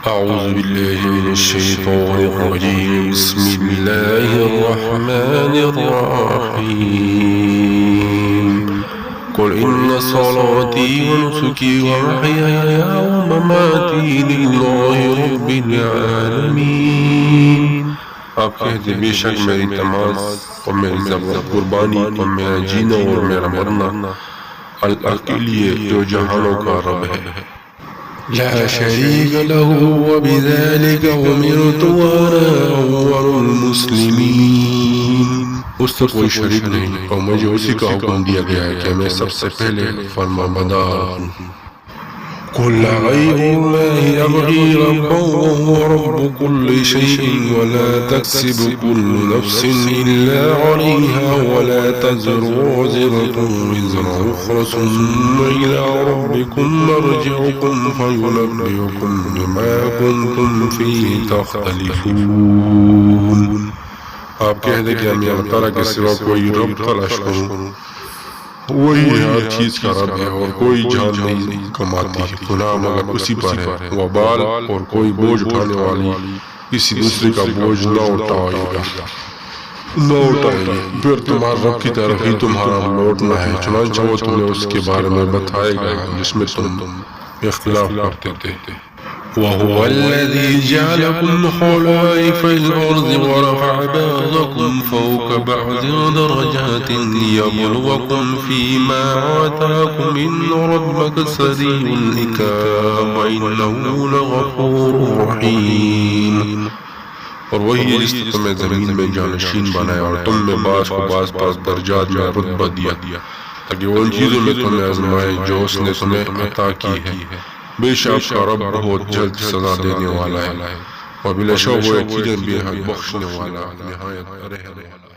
أعوذ بالله من الشيطان الرجيم. بسم الله الرحمن الرحيم. قل إن صلاتي ونسكي ومحياي ومماتي لله رب العالمين. آپ کہہ دے بے شک میری نماز اور میری قربانی اور میرا جینا اور میرا مرنا اللہ کے لیے جو جہانوں کا رب ہے، لا شريك له وبذلك أمرت وأنا أول المسلمين. اس سے کوئی شریک نہیں اور مجھے اسی کا حکم دیا گیا ہے کہ میں سب سے پہلے فرما بردار ہوں. قل غير الله أبغي ربا وهو رب كل شيء ولا تكسب كل نفس إلا عليها ولا تزر وازرة وزر أخرى ثم إلى ربكم مرجعكم فينبئكم بما كنتم فيه تختلفون. آپ کہہ دیں کہ میں اللہ تعالیٰ کے سوا کوئی رب تلاش کروں، وہی ہر چیز کا رب ہے اور کوئی جان نہیں کماتی ہے، گناہ مگر اسی پر ہے. وبال اور کوئی بوجھ اٹھانے والی کسی دوسرے کا بوجھ نہ اٹھائے گا. پھر تمہارے رب کی طرف ہی تمہارا لوٹنا ہے، چنانچہ وہ تمہیں اس کے بارے میں بتائے گا جس میں تم اختلاف کرتے تھے. وهو الذي جعلكم خلائف الأرض ورفع بعضكم فوق بعض درجات ليبلوكم فيما آتاكم إن ربك سريع العقاب وإنه لغفور رحيم. اور وہی ہے جس نے تمہیں زمین میں جانشین بنایا اور تم میں بعض کو بعض پاس درجات میں رتبہ دیا تاکہ ان چیزوں میں تمہیں آزمائے جو اس نے تمہیں عطا کی ہے. بے شک کا رب بہت جلد سزا دینے والا ہے اور بلا شک وہ یقیناً بے حد بخشنے والا نہایت رحم والا.